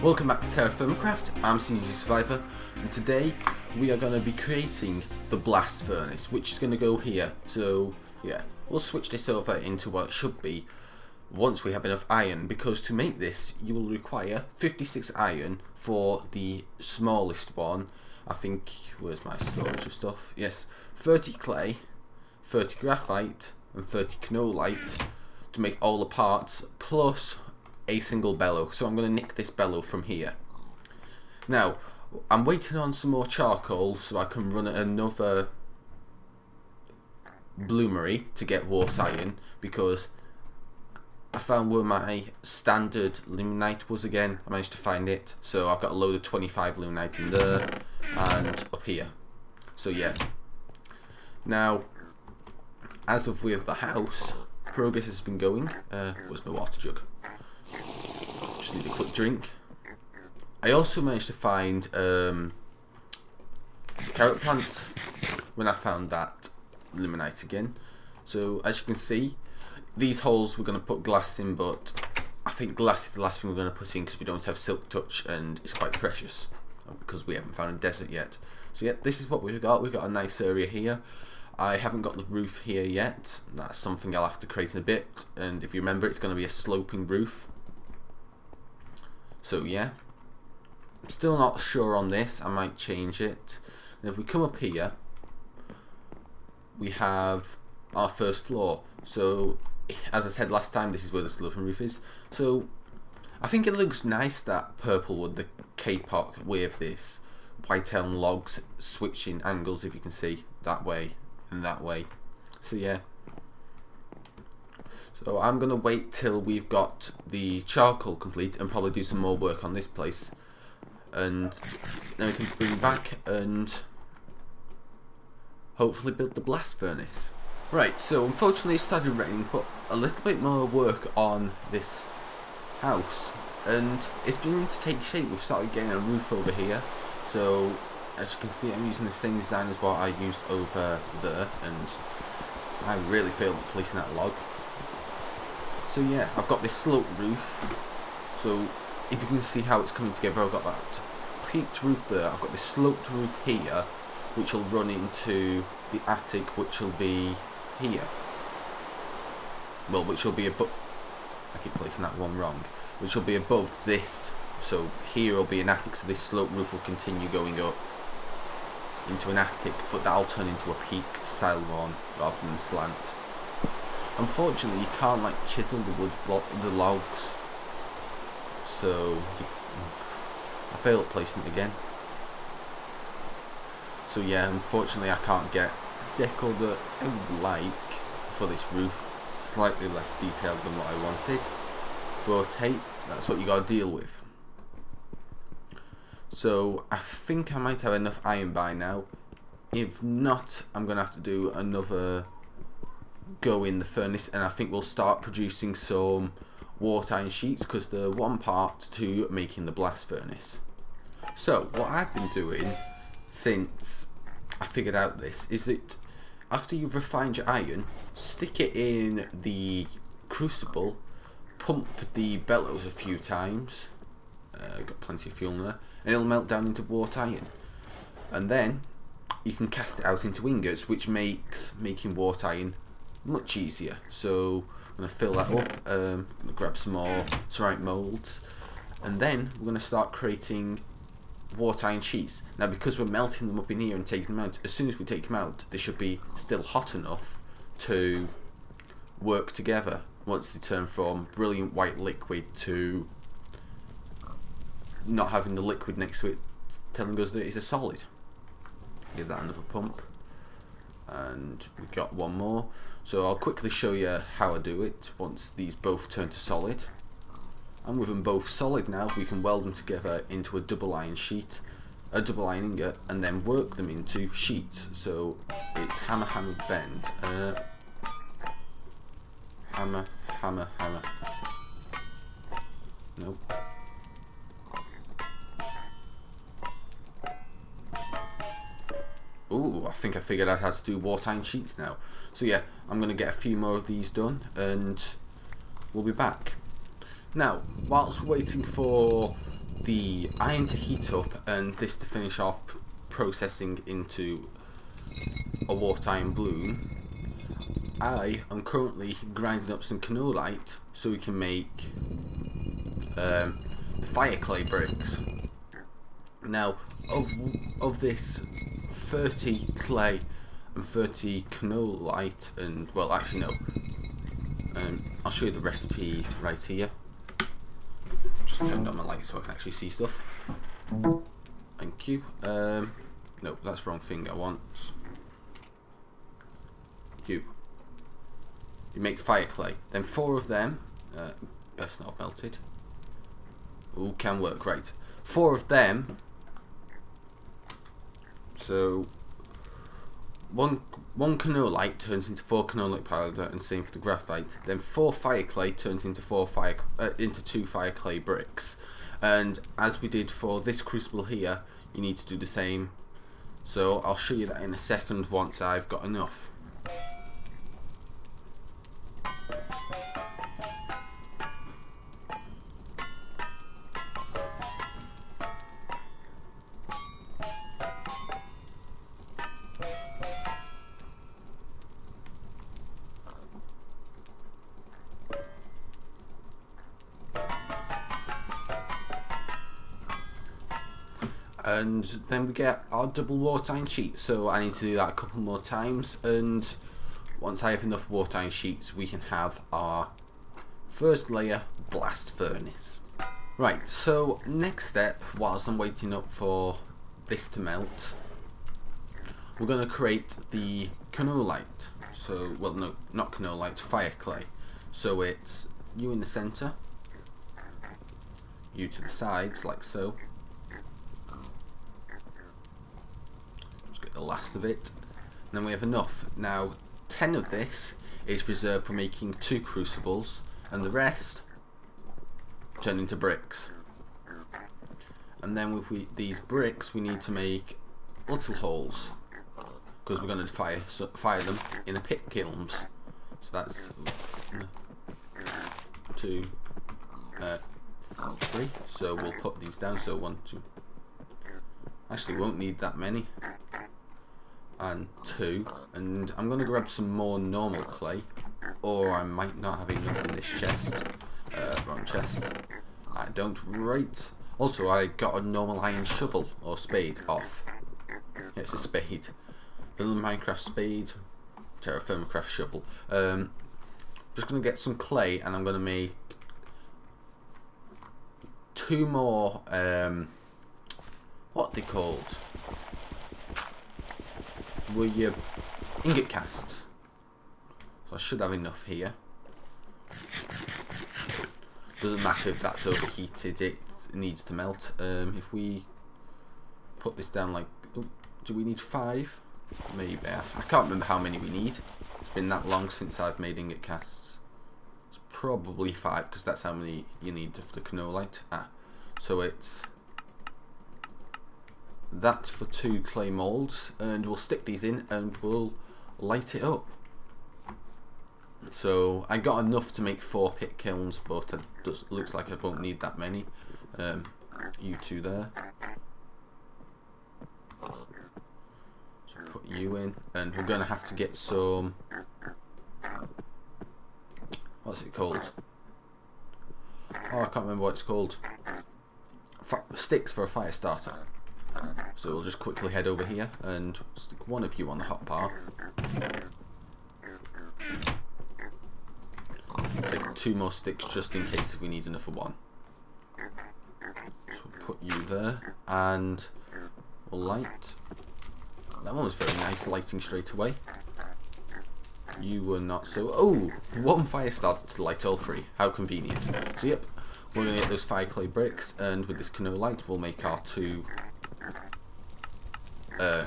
Welcome back to TerraFirmaCraft. I'm CZSurvivor, and today we are going to be creating the blast furnace, which is going to go here. So yeah, we'll switch this over into what it should be once we have enough iron, because to make this you will require 56 iron for the smallest one. I think, where's my storage of stuff? Yes, 30 clay, 30 graphite and 30 knolite to make all the parts, plus a single bellow. So I'm going to nick this bellow from here. Now I'm waiting on some more charcoal so I can run another bloomery to get wrought iron, because I found where my standard limonite was again. I managed to find it, so I've got a load of 25 limonite in there and up here. So yeah, now as of with the house, progress has been going. Where's my water jug? Just need a quick drink. I also managed to find carrot plants when I found that limonite again. So as you can see, these holes we're going to put glass in, but I think glass is the last thing we're going to put in because we don't have silk touch and it's quite precious because we haven't found a desert yet. So yeah, this is what we've got. We've got a nice area here. I haven't got the roof here yet. That's something I'll have to create in a bit, and if you remember, it's going to be a sloping roof. So yeah, I'm still not sure on this. I might change it. And if we come up here, we have our first floor. So as I said last time, this is where the sloping roof is. So I think it looks nice, that purple wood, the K-pop with this white elm logs switching angles, if you can see, that way and that way. So yeah, so I'm gonna wait till we've got the charcoal complete and probably do some more work on this place, and then we can bring back and hopefully build the blast furnace. Right, so unfortunately it started raining, but a little bit more work on this house and it's beginning to take shape. We've started getting a roof over here, so as you can see, I'm using the same design as what I used over there, and I really failed at placing that log. So yeah, I've got this sloped roof. So if you can see how it's coming together, I've got that peaked roof there, I've got this sloped roof here, which will run into the attic, which will be here. Well, which will be above, I keep placing that one wrong, which will be above this. So here will be an attic, so this sloped roof will continue going up into an attic, but that'll turn into a peaked style one rather than a slant. Unfortunately, you can't like chisel the wood block, the logs, so I failed at placing it again. So yeah, unfortunately I can't get the deco that I would like for this roof. Slightly less detailed than what I wanted, but hey, that's what you gotta deal with. So I think I might have enough iron by now. If not, I'm gonna have to do another go in the furnace, and I think we'll start producing some wrought iron sheets, because they're one part to making the blast furnace. So what I've been doing since I figured out this is that after you've refined your iron, stick it in the crucible, pump the bellows a few times, got plenty of fuel in there, and it'll melt down into wrought iron, and then you can cast it out into ingots, which makes making wrought iron much easier. So I'm going to fill that up, I'm going to grab some more ceramic moulds, and then we're going to start creating wrought iron sheets. Now because we're melting them up in here and taking them out, as soon as we take them out they should be still hot enough to work together once they turn from brilliant white liquid to not having the liquid next to it telling us that it's a solid. Give that another pump, and we've got one more. So I'll quickly show you how I do it once these both turn to solid. And with them both solid now, we can weld them together into a double iron sheet, a double iron ingot, and then work them into sheets. So it's hammer, hammer, bend. Hammer, hammer, hammer. Nope. Ooh, I think I figured out how to do wrought iron sheets now. So yeah, I'm going to get a few more of these done and we'll be back. Now, whilst waiting for the iron to heat up and this to finish off processing into a water iron bloom, I am currently grinding up some canolite so we can make the fire clay bricks. Now, of this 30 clay and 30 canolite, and well, actually no, I'll show you the recipe right here. Just turned on my light so I can actually see stuff. Thank you. No, that's the wrong thing I want. You make fire clay. Then 4 of them, best not melted. Ooh, can work, right. 4 of them. So one canolite turns into 4 canolite powder, and same for the graphite. Then 4 fire clay turns into 2 fire clay bricks. And as we did for this crucible here, you need to do the same. So I'll show you that in a second once I've got enough. And then we get our double water iron sheet, so I need to do that a couple more times, and once I have enough water iron sheets we can have our first layer blast furnace. Right, so next step, whilst I'm waiting up for this to melt, we're going to create the canolite. So, well no, not canolite, fire clay. So it's you in the centre, you to the sides like so. The last of it, and then we have enough. Now 10 of this is reserved for making 2 crucibles, and the rest turn into bricks. And then with these bricks we need to make little holes, because we're going to fire them in a pit kilns. So that's 2, 3. So we'll put these down. So 1, 2. Actually, won't need that many. And 2, and I'm going to grab some more normal clay, or I might not have enough in this chest. Wrong chest. I don't. Right. Also, I got a normal iron shovel or spade off. Yeah, it's a spade. Vanilla Minecraft spade, TerraFirmaCraft shovel. Just going to get some clay, and I'm going to make 2 more. What are they called? Were your ingot casts. So I should have enough here. Doesn't matter if that's overheated, it needs to melt. If we put this down like, oh, do we need 5? Maybe. I can't remember how many we need. It's been that long since I've made ingot casts. It's probably 5 because that's how many you need of the canolite. So it's that's for 2 clay molds, and we'll stick these in and we'll light it up. So I got enough to make 4 pit kilns, but it looks like I won't need that many. You 2 there. So put you in, and we're going to have to get some, what's it called? Oh, I can't remember what it's called. Sticks for a fire starter. So we'll just quickly head over here and stick 1 of you on the hotbar. Take 2 more sticks just in case if we need another one. So we'll put you there and we'll light. That one was very nice, lighting straight away. You were not so. Oh, 1 fire starter to light all 3. How convenient. So yep, we're going to get those fire clay bricks, and with this canolite we'll make our 2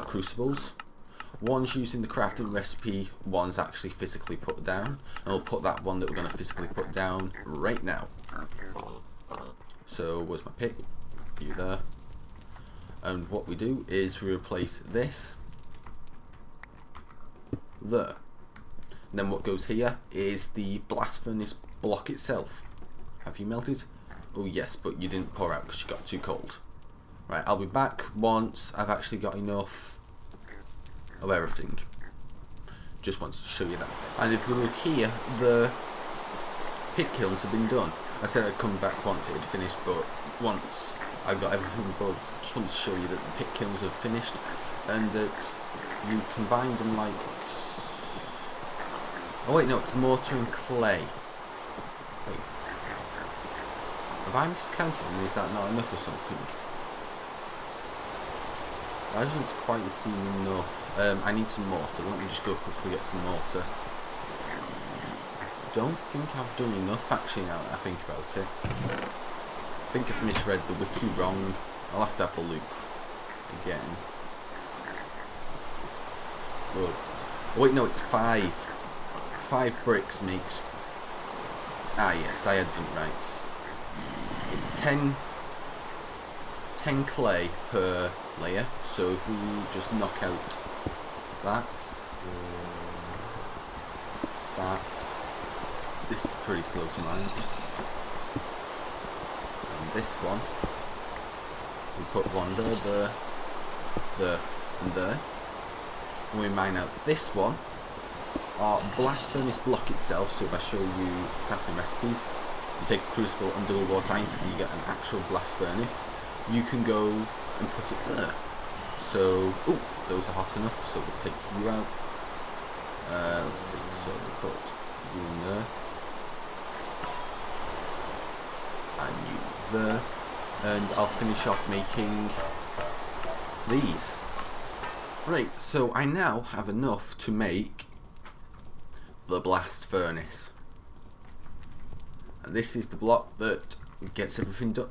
crucibles. One's using the crafting recipe, one's actually physically put down, and we'll put that one that we're going to physically put down right now. So where's my pick? You there. And what we do is we replace this there. And then what goes here is the blast furnace block itself. Have you melted? Oh yes, but you didn't pour out because you got too cold. Right, I'll be back once I've actually got enough of everything. Just wanted to show you that. And if we look here, the pit kilns have been done. I said I'd come back once it had finished, but once I got everything built, I just wanted to show you that the pit kilns have finished and that you combine them like... Oh wait, no, it's mortar and clay. Wait. Have I miscounted and is that not enough or something? That doesn't quite seem enough. I need some mortar. Let me just go quickly get some mortar. Don't think I've done enough actually now that I think about it. I think I've misread the wiki wrong. I'll have to have a look again. Good. Oh, wait, no, it's 5. 5 bricks makes... Ah yes, I had done it right. It's 10 clay per layer, so if we just knock out that, this is pretty slow to mine, and this one, we put one there, and there, and we mine out this one. Our blast furnace block itself, so if I show you crafting recipes, you take a crucible and double water iron and you get an actual blast furnace. You can go and put it there. So, oh, those are hot enough, so we'll take you out. Let's see, so we'll put you in there. And you there. And I'll finish off making these. Right, so I now have enough to make the blast furnace. And this is the block that gets everything done.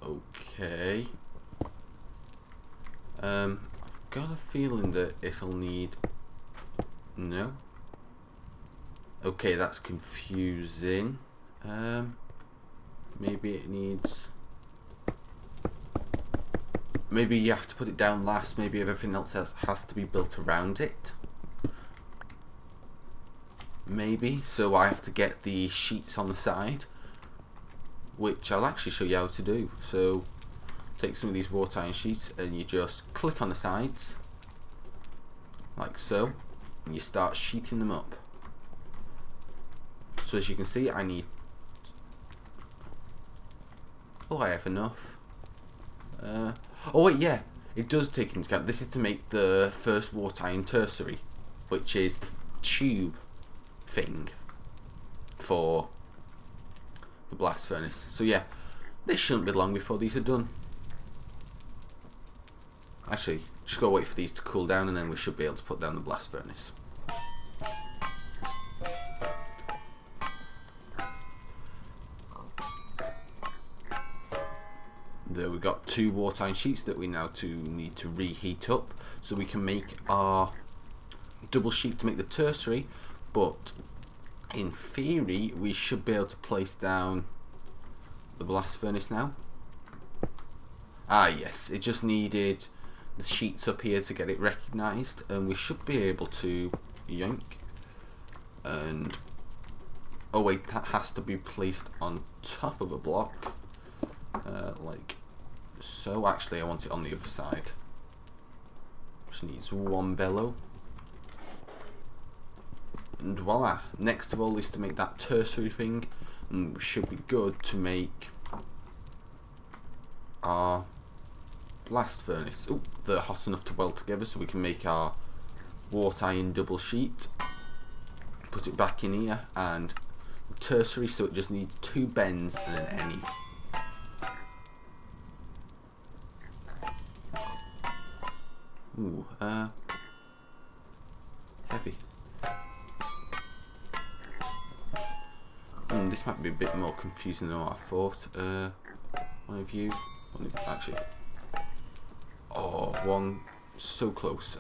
Okay. I've got a feeling that it'll need... No. Okay, that's confusing. Maybe it needs... Maybe you have to put it down last. Maybe everything else has to be built around it. Maybe. So I have to get the sheets on the side, which I'll actually show you how to do. So take some of these wrought iron sheets and you just click on the sides like so, and you start sheeting them up. So as you can see, I need... Oh, I have enough. Oh wait, yeah, it does take into account. This is to make the first wrought iron tertiary, which is the tube thing for the blast furnace. So yeah, this shouldn't be long before these are done. Actually, just gotta wait for these to cool down and then we should be able to put down the blast furnace. There we've got 2 wrought iron sheets that we now need to reheat up so we can make our double sheet to make the tertiary, but in theory we should be able to place down the blast furnace now. Ah yes, it just needed the sheets up here to get it recognised, and we should be able to yoink. And oh wait, that has to be placed on top of a block, like so. Actually I want it on the other side. Just needs 1 bellow. And voila, next of all is to make that tertiary thing, and we should be good to make our blast furnace. Oh, they're hot enough to weld together, so we can make our wrought iron double sheet, put it back in here, and tertiary, so it just needs 2 bends and an any. Ooh, heavy. This might be a bit more confusing than what I thought. Actually, oh, one so close.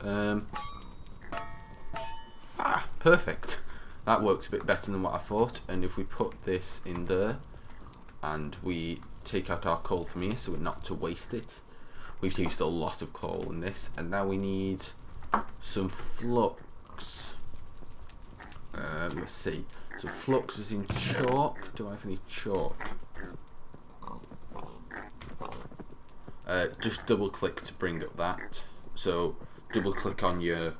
Perfect. That works a bit better than what I thought. And if we put this in there, and we take out our coal from here, so we're not to waste it. We've used a lot of coal in this, and now we need some flux. Let's see. So flux is in chalk. Do I have any chalk? Just double click to bring up that. So double click on your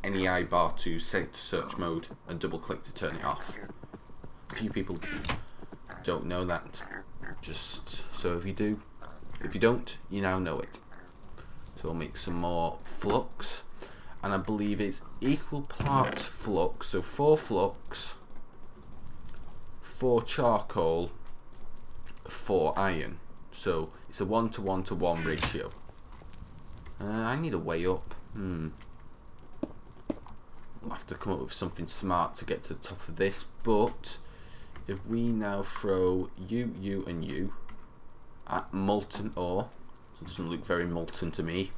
NEI bar to set to search mode and double click to turn it off. A few people don't know that. Just so if you do, if you don't, you now know it. So we'll make some more flux, and I believe it's equal parts flux, so 4 flux, 4 charcoal, 4 iron. So it's a 1:1:1 ratio. I need a way up. I'll have to come up with something smart to get to the top of this, but if we now throw you, and you at molten ore, it doesn't look very molten to me,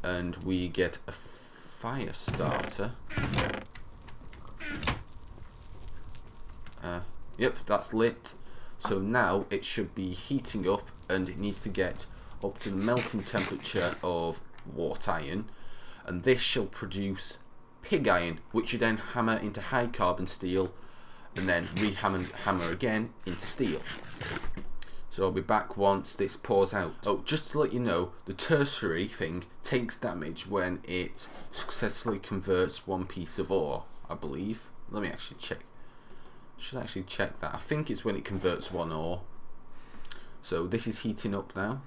and we get a fire starter. Yep, that's lit. So now it should be heating up, and it needs to get up to the melting temperature of wrought iron, and this shall produce pig iron, which you then hammer into high carbon steel, and then hammer again into steel. So I'll be back once this pours out. Oh, just to let you know, the tertiary thing takes damage when it successfully converts one piece of ore, I believe. Let me actually check. Should actually check that. I think it's when it converts one ore. So this is heating up now,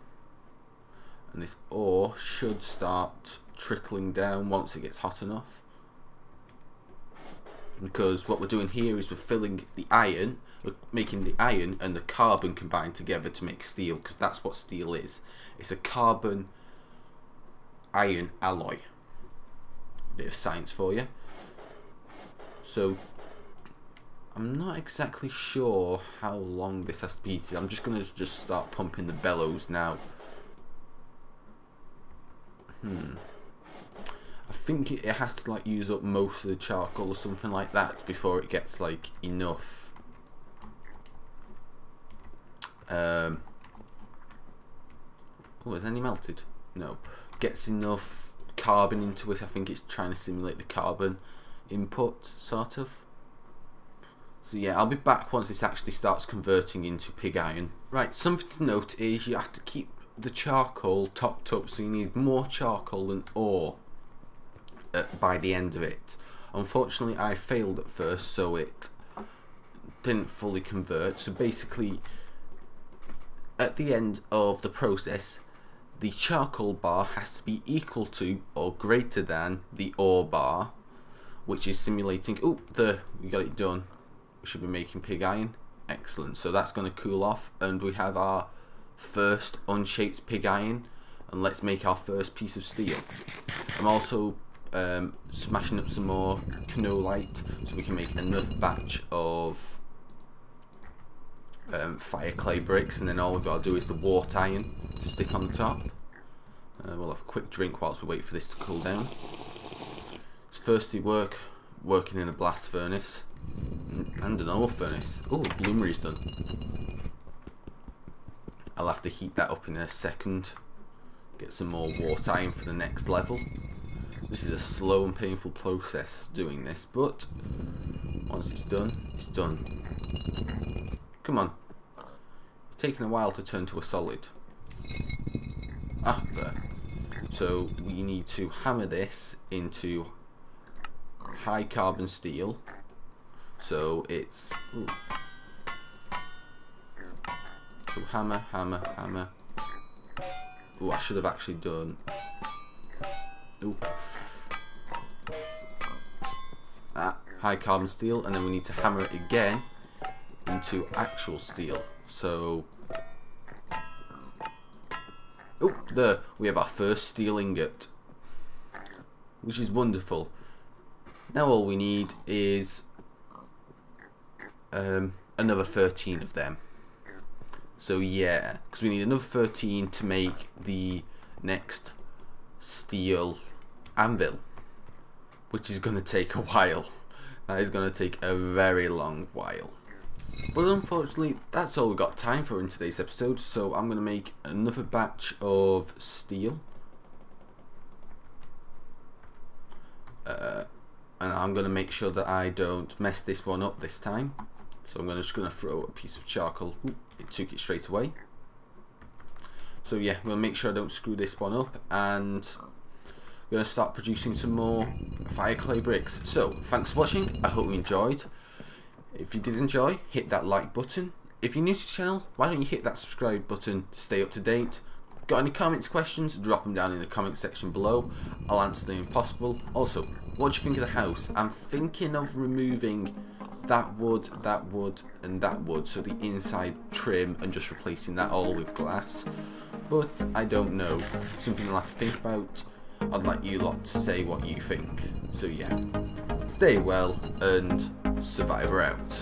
and this ore should start trickling down once it gets hot enough, because what we're doing here is we're filling the iron, we're making the iron and the carbon combine together to make steel, because that's what steel is. It's a carbon iron alloy. Bit of science for you. So I'm not exactly sure how long this has to be heated. I'm just going to start pumping the bellows now. I think it has to like use up most of the charcoal or something like that before it gets like enough. Oh, is any melted? No. Gets enough carbon into it. I think it's trying to simulate the carbon input, sort of. So yeah, I'll be back once this actually starts converting into pig iron. Right, something to note is you have to keep the charcoal topped up, so you need more charcoal than ore by the end of it. Unfortunately, I failed at first, so it didn't fully convert. So basically, at the end of the process, the charcoal bar has to be equal to or greater than the ore bar, which is simulating. Oh, we got it done. We should be making pig iron. Excellent. So that's going to cool off, and we have our first unshaped pig iron, and let's make our first piece of steel. I'm also smashing up some more canolite so we can make another batch of fire clay bricks, and then all we've got to do is the wrought iron to stick on the top. We'll have a quick drink whilst we wait for this to cool down. It's thirsty working in a blast furnace and an ore furnace. Oh, bloomery's done. I'll have to heat that up in a second. Get some more wrought iron for the next level. This is a slow and painful process doing this, but once it's done, it's done. Come on. It's taken a while to turn to a solid. Ah, there. So we need to hammer this into high carbon steel. So it's so hammer. Oh, I should have actually done. High carbon steel, and then we need to hammer it again into actual steel. So, there we have our first steel ingot, which is wonderful. Now all we need is another 13 of them. So yeah, because we need another 13 to make the next steel anvil, which is going to take a while. That is going to take a very long while. But unfortunately, that's all we've got time for in today's episode, so I'm going to make another batch of steel. and I'm going to make sure that I don't mess this one up this time. So I'm just going to throw a piece of charcoal. Ooh, it took it straight away. So yeah, I'm going to make sure I don't screw this one up, and we're going to start producing some more fire clay bricks. So thanks for watching, I hope you enjoyed. If you did enjoy, hit that like button. If you're new to the channel, why don't you hit that subscribe button to stay up to date. Got any comments, questions, drop them down in the comment section below. I'll answer them if possible. Also, what do you think of the house? I'm thinking of removing that wood, and that wood, so the inside trim, and just replacing that all with glass. But I don't know. Something I'll have to think about. I'd like you lot to say what you think. So yeah, stay well, and Survivor out.